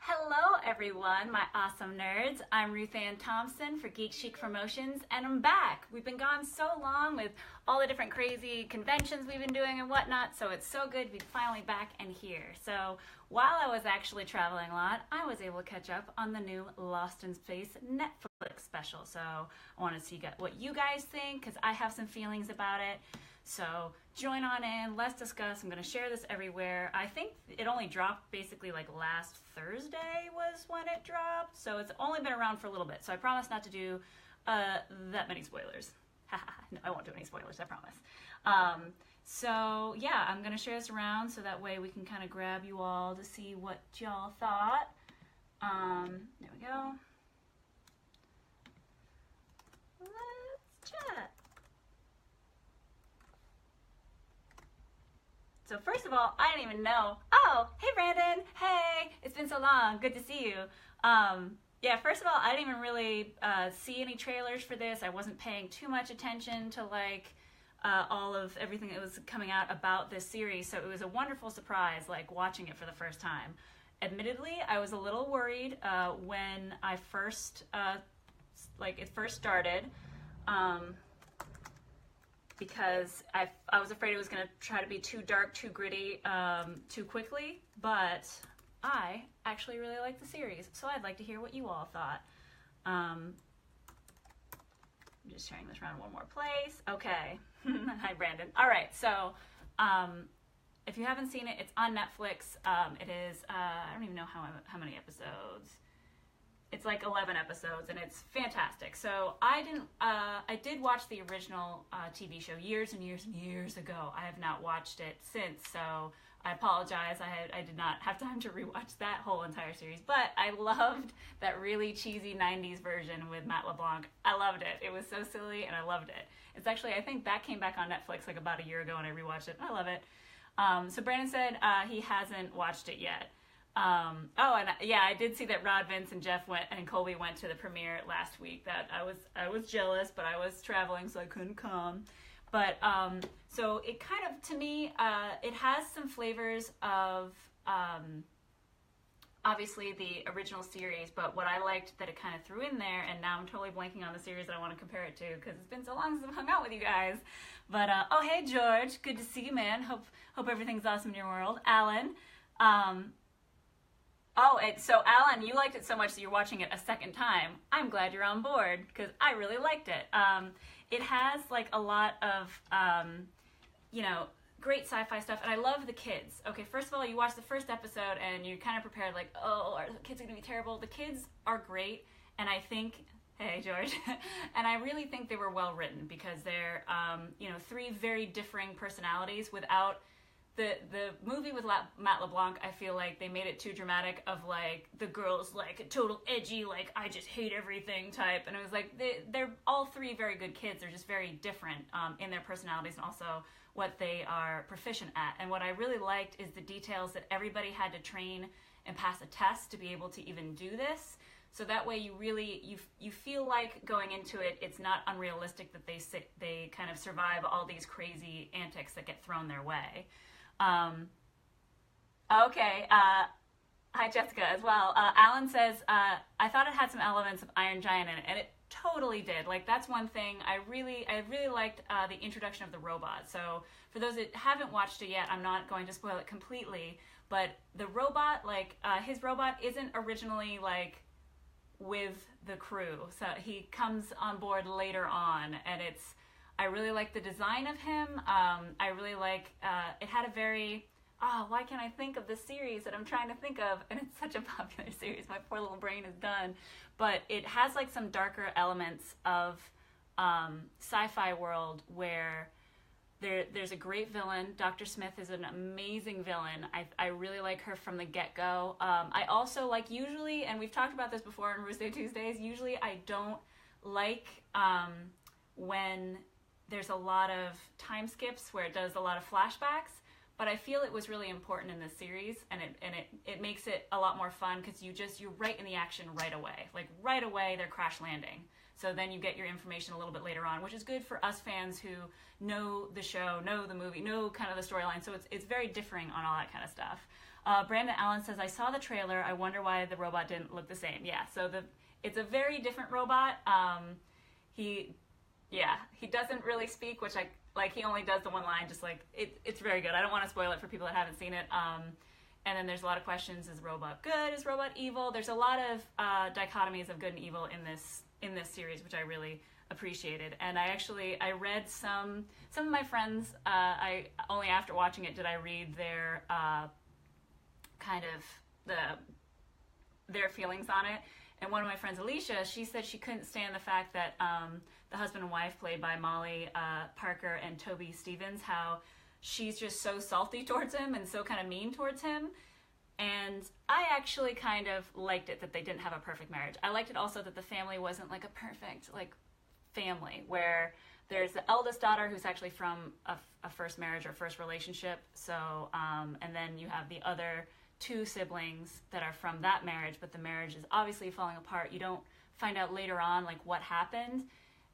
Hello everyone, my awesome nerds. I'm RuthAnn Thompson for GeekChic Promotions, and I'm back. We've been gone so long with all the different crazy conventions we've been doing and whatnot, so it's so good to be finally back and here. So while I was actually traveling a lot, I was able to catch up on the new Lost in Space Netflix special. So I want to see what you guys think, because I have some feelings about it. So join on in, let's discuss. I'm going to share this everywhere. I think it only dropped basically like last Thursday was when it dropped. So it's only been around for a little bit. So I promise not to do that many spoilers. No, I won't do any spoilers, I promise. So yeah, I'm going to share this around so that way we can kind of grab you all to see what y'all thought. There we go. Let's chat. So first of all, I didn't even know. Oh, hey Brandon. Hey, it's been so long. Good to see you. Yeah, first of all, I didn't even really see any trailers for this. I wasn't paying too much attention to like all of everything that was coming out about this series. So it was a wonderful surprise, like watching it for the first time. Admittedly, I was a little worried when I first, it first started. Because I was afraid it was going to try to be too dark, too gritty, too quickly, but I actually really like the series, so I'd like to hear what you all thought. I'm just sharing this around one more place. Okay. Hi, Brandon. All right, so if you haven't seen it, it's on Netflix. It is, I don't even know how many episodes. It's like 11 episodes, and it's fantastic. So I did watch the original TV show years and years and years ago. I have not watched it since, so I apologize. I did not have time to rewatch that whole entire series, but I loved that really cheesy 90s version with Matt LeBlanc. I loved it. It was so silly, and I loved it. It's actually, I think that came back on Netflix like about a year ago, and I rewatched it. I love it. So Brandon said he hasn't watched it yet. Yeah, I did see that Rod, Vince, and Jeff and Colby went to the premiere last week. That I was jealous, but I was traveling, so I couldn't come. But so it kind of, to me, it has some flavors of obviously the original series. But what I liked that it kind of threw in there, and now I'm totally blanking on the series that I want to compare it to because it's been so long since I've hung out with you guys. But oh hey George, good to see you, man. Hope everything's awesome in your world. Alan. So Alan, you liked it so much that you're watching it a second time. I'm glad you're on board because I really liked it. It has like a lot of, great sci-fi stuff, and I love the kids. Okay, first of all, you watch the first episode and you're kind of prepared like, oh, are the kids gonna be terrible? The kids are great, and I think, hey George, and I really think they were well written because they're, three very differing personalities without. The movie with Matt LeBlanc, I feel like they made it too dramatic of like the girl's like a total edgy, like I just hate everything type, and it was like they're all three very good kids. They're just very different in their personalities and also what they are proficient at. And what I really liked is the details that everybody had to train and pass a test to be able to even do this. So that way you really, you feel like going into it, it's not unrealistic that they kind of survive all these crazy antics that get thrown their way. Okay, hi Jessica as well. Alan says, I thought it had some elements of Iron Giant in it, and it totally did. Like, that's one thing. I really liked the introduction of the robot. So for those that haven't watched it yet, I'm not going to spoil it completely, but the robot, like, his robot isn't originally, like, with the crew. So he comes on board later on, and I really like the design of him. I really like, it had a very, why can't I think of the series that I'm trying to think of? And it's such a popular series. My poor little brain is done. But it has like some darker elements of sci-fi world where there's a great villain. Dr. Smith is an amazing villain. I really like her from the get-go. I also like usually, and we've talked about this before on Roost Day Tuesdays, usually I don't like when there's a lot of time skips where it does a lot of flashbacks, but I feel it was really important in this series, and it makes it a lot more fun because you're right in the action right away. Like right away they're crash landing. So then you get your information a little bit later on, which is good for us fans who know the show, know the movie, know kind of the storyline. So it's very differing on all that kind of stuff. Brandon Allen says, I saw the trailer. I wonder why the robot didn't look the same. Yeah, so it's a very different robot. He doesn't really speak, which he only does the one line, just like, it's very good. I don't want to spoil it for people that haven't seen it. And then there's a lot of questions, is robot good, is robot evil? There's a lot of dichotomies of good and evil in this series, which I really appreciated. And I read some of my friends, I only after watching it did I read their kind of their feelings on it. And one of my friends, Alicia, she said she couldn't stand the fact that the husband and wife, played by Molly Parker and Toby Stevens, how she's just so salty towards him and so kind of mean towards him. And I actually kind of liked it that they didn't have a perfect marriage. I liked it also that the family wasn't like a perfect family, where there's the eldest daughter who's actually from a first marriage or first relationship. So, and then you have the other two siblings that are from that marriage, but the marriage is obviously falling apart. You don't find out later on what happened.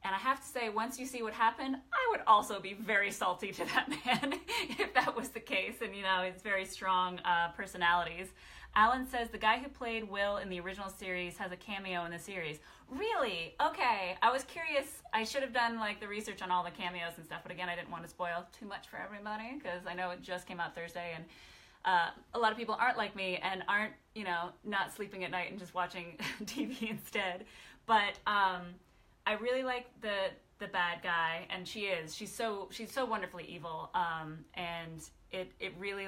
And I have to say, once you see what happened, I would also be very salty to that man if that was the case. And, it's very strong personalities. Alan says the guy who played Will in the original series has a cameo in the series. Really? Okay. I was curious. I should have done the research on all the cameos and stuff. But again, I didn't want to spoil too much for everybody because I know it just came out Thursday. And a lot of people aren't like me and aren't, not sleeping at night and just watching TV instead. But I really like the bad guy, and she's so wonderfully evil. And it really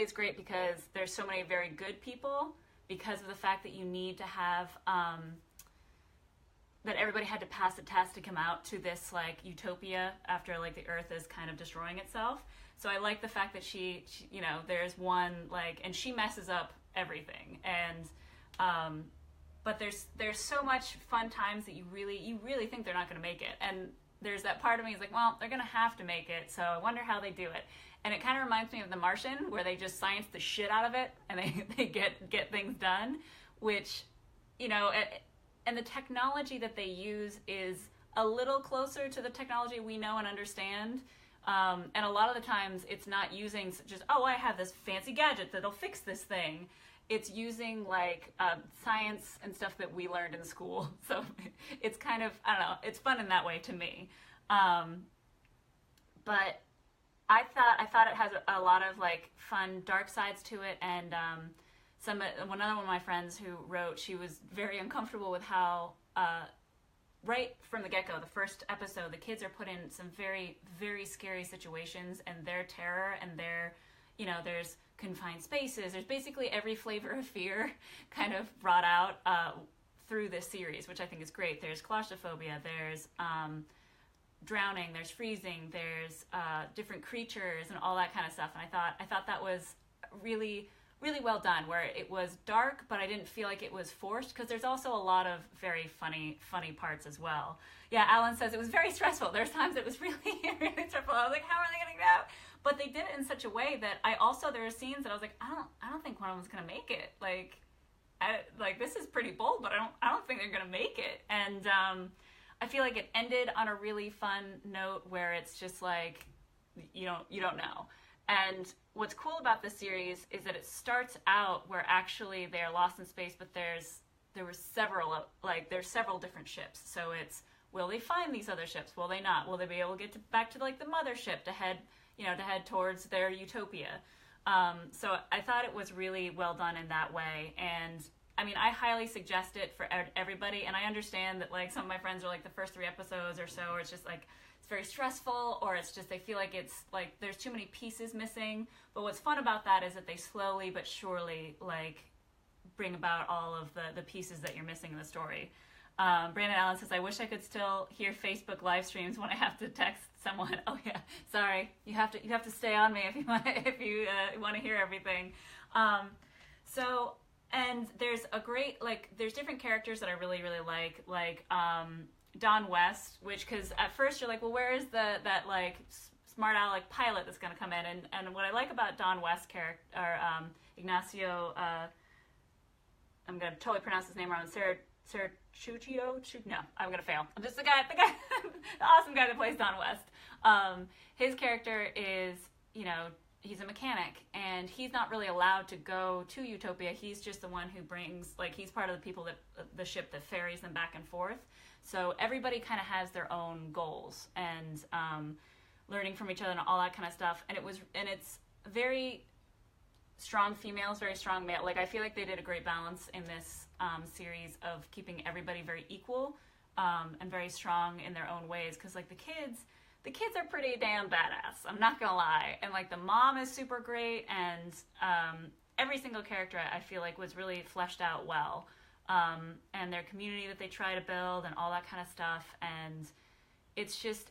is great because there's so many very good people, because of the fact that you need to have that everybody had to pass a test to come out to this utopia after the earth is kind of destroying itself. So I like the fact that she there's one and she messes up everything, and but there's so much fun times that you really think they're not going to make it, and there's that part of me is well, they're going to have to make it, so I wonder how they do it. And it kind of reminds me of The Martian, where they just science the shit out of it and they get things done, which and the technology that they use is a little closer to the technology we know and understand. And a lot of the times it's not using just, I have this fancy gadget that'll fix this thing. It's using science and stuff that we learned in school. So it's kind of, I don't know, it's fun in that way to me. But I thought it has a lot of fun dark sides to it. And another one of my friends who wrote, she was very uncomfortable with how right from the get-go, the first episode, the kids are put in some very, very scary situations, and their terror and their, there's confined spaces. There's basically every flavor of fear kind of brought out through this series, which I think is great. There's claustrophobia, there's drowning, there's freezing, there's different creatures and all that kind of stuff. And I thought that was really, really well done, where it was dark, but I didn't feel like it was forced, because there's also a lot of very funny parts as well. Yeah, Alan says it was very stressful. There's times it was really, really stressful. I was like, how are they getting it out? But they did it in such a way that there were scenes that I was like, I don't think one of them's gonna make it. This is pretty bold, but I don't think they're gonna make it. And I feel like it ended on a really fun note where it's just you don't know. And what's cool about this series is that it starts out where actually they're lost in space, but there's several different ships. So it's, will they find these other ships? Will they not? Will they be able to get back to the mothership to head towards their utopia? So I thought it was really well done in that way. And I mean, I highly suggest it for everybody. And I understand that some of my friends are the first 3 episodes or so, or it's just it's very stressful, or it's just they feel like it's there's too many pieces missing. But what's fun about that is that they slowly but surely bring about all of the pieces that you're missing in the story. Brandon Allen says, I wish I could still hear Facebook live streams when I have to text someone. Oh yeah, sorry. You have to stay on me if you want to hear everything. And there's a great there's different characters that I really, really like Don West, because at first you're well, where is that smart aleck pilot that's going to come in? And what I like about Don West's character, or Ignacio, I'm going to totally pronounce his name wrong, Chuchio? No, I'm going to fail. I'm just the guy, the awesome guy that plays Don West. His character is, he's a mechanic, and he's not really allowed to go to Utopia. He's just the one who brings, like, he's part of the people that, the ship that ferries them back and forth. So everybody kind of has their own goals, and learning from each other and all that kind of stuff. And it's very strong females, very strong male. Like, I feel like they did a great balance in this series of keeping everybody very equal and very strong in their own ways. Because, like, the kids are pretty damn badass, I'm not gonna lie. And, like, the mom is super great, and every single character, I feel like, was really fleshed out well. And their community that they try to build and all that kind of stuff. And it's just,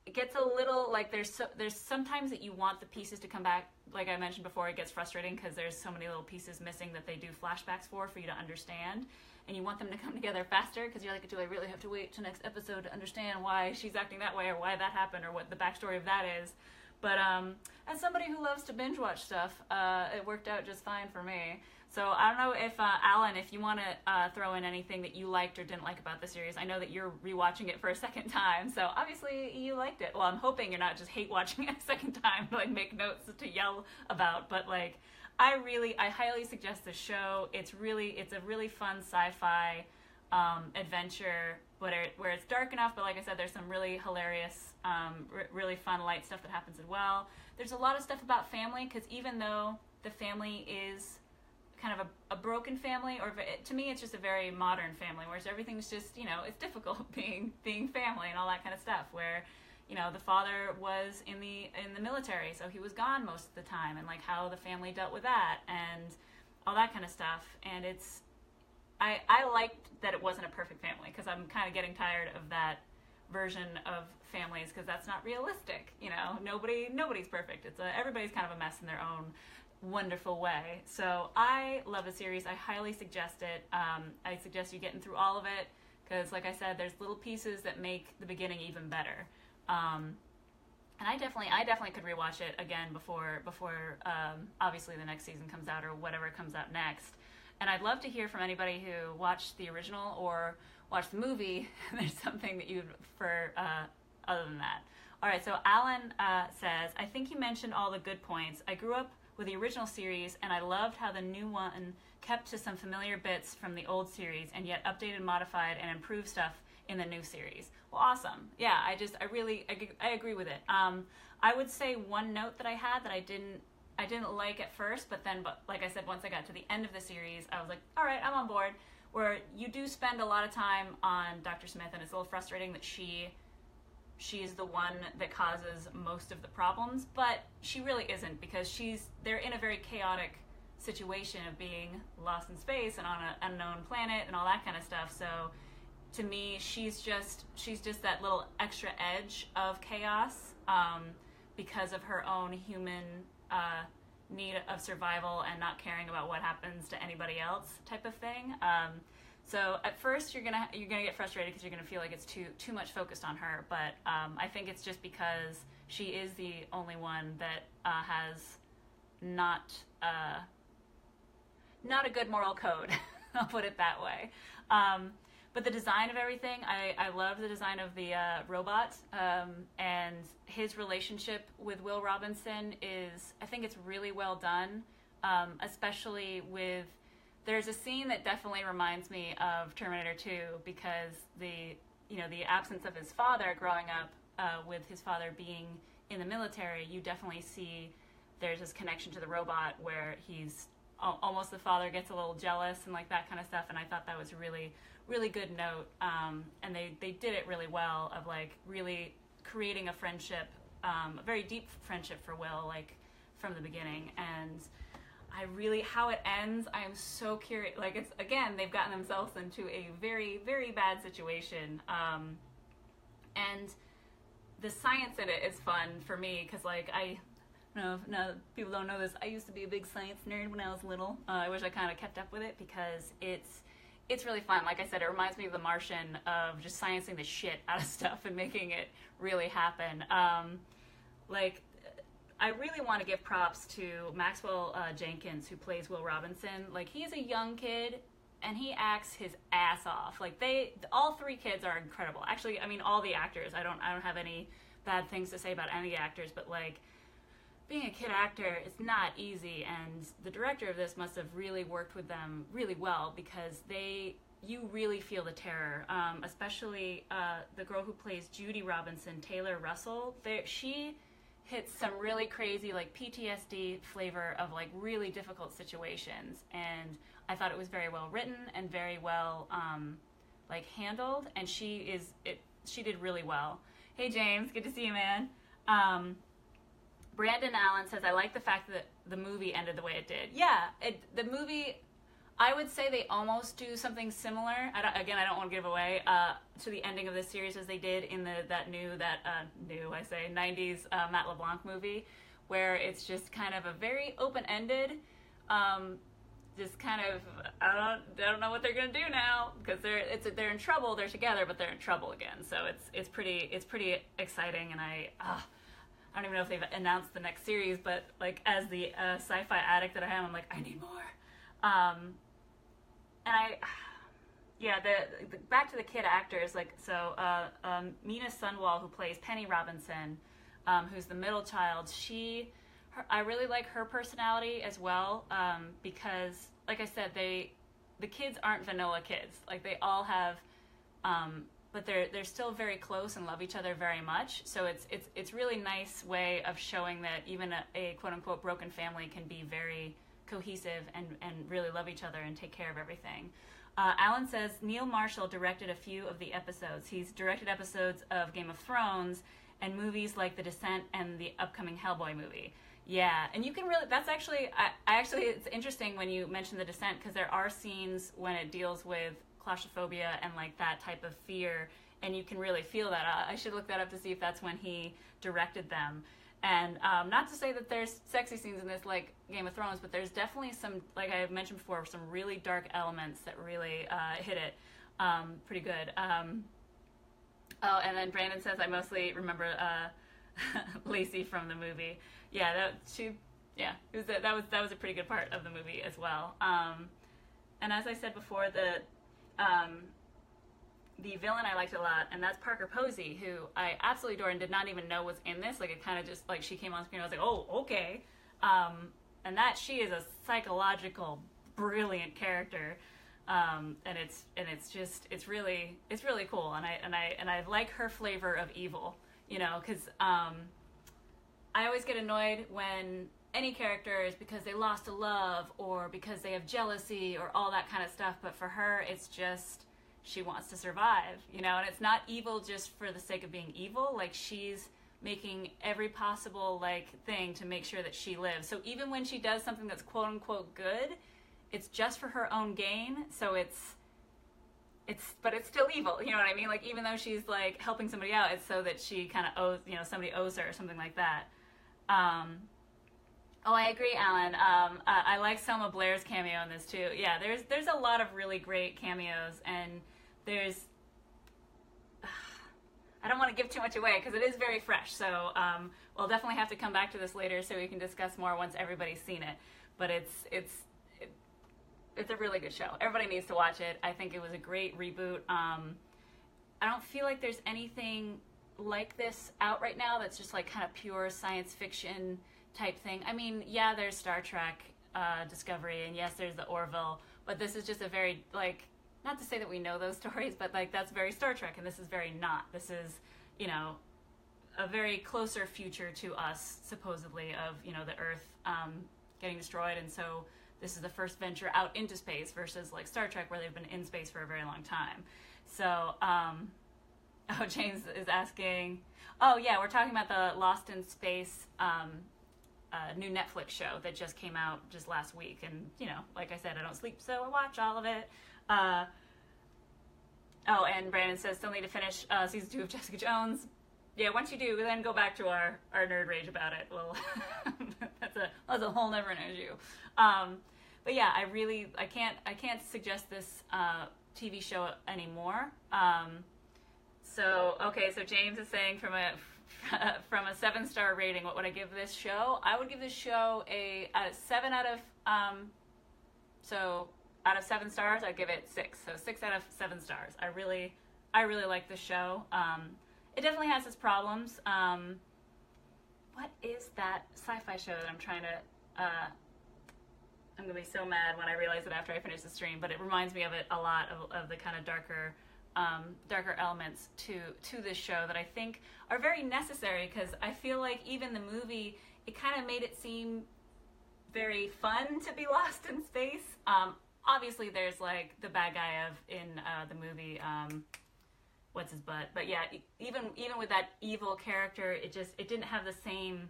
it gets a little, like, there's sometimes that you want the pieces to come back. Like I mentioned before, it gets frustrating because there's so many little pieces missing that they do flashbacks for you to understand. And you want them to come together faster because you're like, do I really have to wait till next episode to understand why she's acting that way or why that happened or what the backstory of that is? But as somebody who loves to binge watch stuff, it worked out just fine for me. So I don't know if, Alan, if you want to throw in anything that you liked or didn't like about the series. I know that you're rewatching it for a second time, so obviously you liked it. Well, I'm hoping you're not just hate watching it a second time to, like, make notes to yell about, but, like, I highly suggest the show. It's a really fun sci-fi adventure, where it's dark enough, but like I said, there's some really hilarious, really fun light stuff that happens as well. There's a lot of stuff about family, because even though the family is kind of a broken family, or to me it's just a very modern family, where everything's just, it's difficult being family and all that kind of stuff, where, the father was in the military, so he was gone most of the time, and, like, how the family dealt with that and all that kind of stuff. And I liked that it wasn't a perfect family, because I'm kind of getting tired of that version of families, because that's not realistic. Nobody's perfect. Everybody's kind of a mess in their own wonderful way. So I love the series. I highly suggest it. I suggest you getting through all of it, because, like I said, there's little pieces that make the beginning even better. And I definitely could rewatch it again before obviously the next season comes out, or whatever comes out next. And I'd love to hear from anybody who watched the original or watched the movie. There's something that you'd prefer other than that. All right, so Alan says, I think you mentioned all the good points. I grew up with the original series, and I loved how the new one kept to some familiar bits from the old series, and yet updated, modified, and improved stuff in the new series. Well, awesome. Yeah, I agree with it. I would say one note that I had that I didn't like at first, but like I said, once I got to the end of the series, I was like, all right, I'm on board, where you do spend a lot of time on Dr. Smith, and it's a little frustrating that she's the one that causes most of the problems, but she really isn't, because they're in a very chaotic situation of being lost in space and on an unknown planet and all that kind of stuff. So to me, she's just that little extra edge of chaos, because of her own human need of survival and not caring about what happens to anybody else type of thing. So at first you're gonna get frustrated because you're gonna feel like it's too much focused on her. But I think it's just because she is the only one that has not a good moral code. I'll put it that way. But the design of everything, I love the design of the robot, and his relationship with Will Robinson I think it's really well done, especially with, there's a scene that definitely reminds me of Terminator 2, because the absence of his father growing up, with his father being in the military, you definitely see there's this connection to the robot where he's almost, the father gets a little jealous and like that kind of stuff, and I thought that was a really, really good note, and they did it really well, of like really creating a friendship, a very deep friendship for Will, like from the beginning. And how it ends, I am so curious. Like, it's, again, they've gotten themselves into a very, very bad situation, and the science in it is fun for me, because, like, I don't know if now people don't know this, I used to be a big science nerd when I was little. I wish I kind of kept up with it, because it's really fun. Like I said, it reminds me of The Martian, of just sciencing the shit out of stuff and making it really happen. I really want to give props to Maxwell Jenkins, who plays Will Robinson. Like, he's a young kid, and he acts his ass off. Like, all three kids are incredible. Actually, I mean, all the actors. I don't have any bad things to say about any of the actors, but, like, being a kid actor is not easy, and the director of this must have really worked with them really well, because you really feel the terror, especially the girl who plays Judy Robinson, Taylor Russell. She hits some really crazy, like, PTSD flavor of, like, really difficult situations, and I thought it was very well written and very well like handled, and she did really well. Hey James, good to see you, man. Brandon Allen says, I like the fact that the movie ended the way it did. Yeah, the movie, I would say they almost do something similar. I don't want to give away to the ending of this series as they did in that new 90s Matt LeBlanc movie, where it's just kind of a very open-ended, just kind of, I don't know what they're gonna do now, because they're in trouble. They're together, but they're in trouble again. So it's pretty exciting, and I don't even know if they've announced the next series, but like as the sci-fi addict that I am, I'm like, I need more. The back to the kid actors, like, so Mina Sunwall, who plays Penny Robinson, who's the middle child, I really like her personality as well, because, like I said, the kids aren't vanilla kids. Like, they all have, but they're still very close and love each other very much. So it's really nice way of showing that even a quote unquote broken family can be very cohesive and really love each other and take care of everything. Alan says Neil Marshall directed a few of the episodes. He's directed episodes of Game of Thrones and movies like The Descent and the upcoming Hellboy movie. Yeah, and you can really, that's actually, it's interesting when you mention The Descent, because there are scenes when it deals with claustrophobia and like that type of fear, and you can really feel that. I should look that up to see if that's when he directed them. And not to say that there's sexy scenes in this like Game of Thrones, but there's definitely some, like I mentioned before, some really dark elements that really hit it pretty good. Oh, and then Brandon says, I mostly remember Lacey from the movie. Yeah, that was a pretty good part of the movie as well. And as I said before, the villain I liked a lot, and that's Parker Posey, who I absolutely adore and did not even know was in this. Like, it kind of just, like, she came on screen, I was like, oh, okay. And that she is a psychological, brilliant character. And it's really cool. And I like her flavor of evil, you know, because I always get annoyed when any character is because they lost a love or because they have jealousy or all that kind of stuff. But for her, it's just, she wants to survive, you know, and it's not evil just for the sake of being evil. Like, she's making every possible, like, thing to make sure that she lives. So even when she does something that's quote unquote good, it's just for her own gain. So but it's still evil, you know what I mean? Like, even though she's like helping somebody out, it's so that she kind of owes, you know, somebody owes her or something like that. Oh, I agree, Alan. I like Selma Blair's cameo in this too. Yeah, there's a lot of really great cameos, and there's, I don't want to give too much away because it is very fresh. So we'll definitely have to come back to this later so we can discuss more once everybody's seen it. But it's a really good show. Everybody needs to watch it. I think it was a great reboot. I don't feel like there's anything like this out right now that's just like kind of pure science fiction type thing. I mean, yeah, there's Star Trek Discovery, and yes, there's the Orville, but this is just a very, like, not to say that we know those stories, but like that's very Star Trek, and this is very not. This is, you know, a very closer future to us, supposedly, of, you know, the Earth getting destroyed, and so this is the first venture out into space versus like Star Trek, where they've been in space for a very long time. So, oh, James is asking, oh yeah, we're talking about the Lost in Space new Netflix show that just came out just last week. And, you know, like I said, I don't sleep, so I watch all of it. Oh, and Brandon says, still need to finish season 2 of Jessica Jones. Yeah, once you do, then go back to our nerd rage about it. Well, that's a whole never issue. But yeah, I can't suggest this TV show anymore. So James is saying from a 7-star rating, what would I give this show? I would give this show a 7 out of out of 7 stars. I'd give it 6. So 6 out of 7 stars. I really like this show. It definitely has its problems. what is that sci-fi show that I'm trying to, I'm going to be so mad when I realize it after I finish the stream, but it reminds me of it a lot, of the kind of darker elements to this show that I think are very necessary, because I feel like even the movie, it kind of made it seem very fun to be lost in space. Obviously there's like the bad guy in the movie, what's his butt, but yeah, even with that evil character, it didn't have the same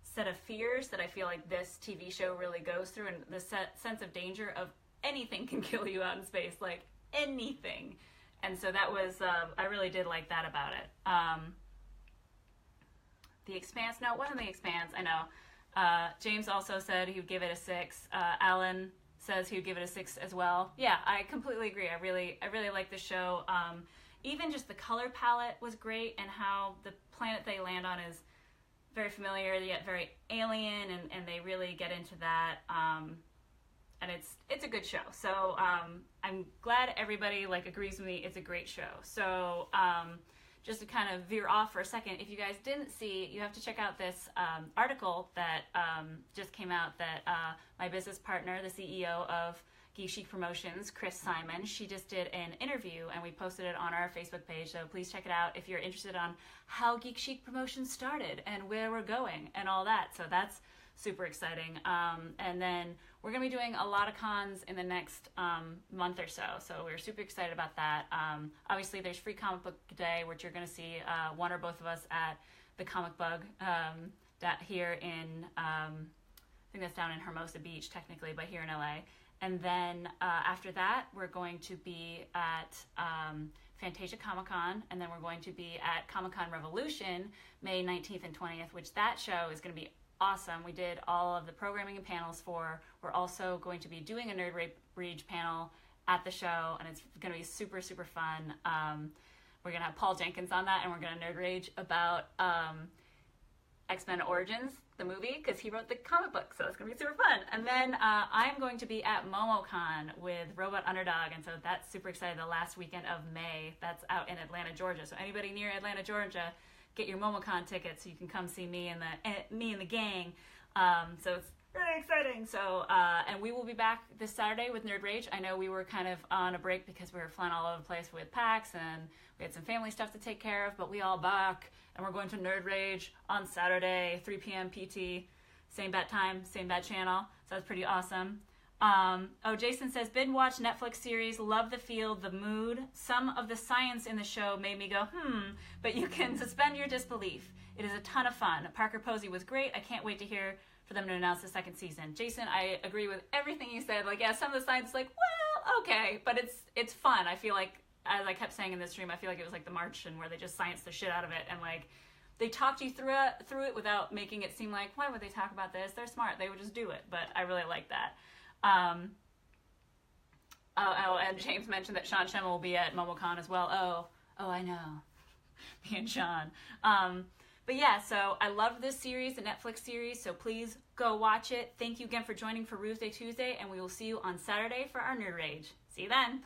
set of fears that I feel like this TV show really goes through, and the sense of danger of anything can kill you out in space, like anything. And so that was, I really did like that about it. The Expanse, no, it wasn't The Expanse, I know. James also said he would give it a 6. Alan says he would give it a 6 as well. Yeah, I completely agree. I really like the show. Even just the color palette was great, and how the planet they land on is very familiar yet very alien, and they really get into that. And it's a good show. So I'm glad everybody like agrees with me. It's a great show. So just to kind of veer off for a second, if you guys didn't see, you have to check out this article that just came out that my business partner, the CEO of GeekChic Promotions, Chris Simon, she just did an interview, and we posted it on our Facebook page, so please check it out if you're interested on how GeekChic Promotions started and where we're going and all that. So that's super exciting. And then we're going to be doing a lot of cons in the next month or so, so we're super excited about that. Obviously there's Free Comic Book Day, which you're going to see one or both of us at the Comic Bug here in, I think that's down in Hermosa Beach technically, but here in LA. And then after that, we're going to be at Fantasia Comic-Con, and then we're going to be at Comic-Con Revolution, May 19th and 20th, which that show is going to be awesome. We did all of the programming and panels for. We're also going to be doing a Nerd Rage panel at the show, and it's going to be super, super fun. We're going to have Paul Jenkins on that, and we're going to Nerd Rage about X-Men Origins, the movie, because he wrote the comic book, so it's going to be super fun. And then I'm going to be at MomoCon with Robot Underdog, and so that's super exciting, the last weekend of May. That's out in Atlanta, Georgia. So anybody near Atlanta, Georgia, get your MomoCon tickets so you can come see me and the gang. So it's really exciting. So, and we will be back this Saturday with Nerd Rage. I know we were kind of on a break because we were flying all over the place with PAX, and we had some family stuff to take care of, but we all back, and we're going to Nerd Rage on Saturday, 3 p.m. PT, same bat time, same bat channel, so that's pretty awesome. Oh, Jason says, binge watch Netflix series, love the feel, the mood. Some of the science in the show made me go, but you can suspend your disbelief. It is a ton of fun. Parker Posey was great. I can't wait to hear for them to announce the second season. Jason, I agree with everything you said. Like, yeah, some of the science is like, well, okay, but it's fun. I feel like, as I kept saying in this stream, I feel like it was like The Martian, where they just science the shit out of it, and like, they talked you through it without making it seem like, why would they talk about this? They're smart. They would just do it. But I really like that. And James mentioned that Sean Schemmel will be at MomoCon as well. Oh, I know. Me and Sean. But yeah, so I love this series, the Netflix series, so please go watch it. Thank you again for joining for Ruth Day Tuesday, and we will see you on Saturday for our Nerd Rage. See you then.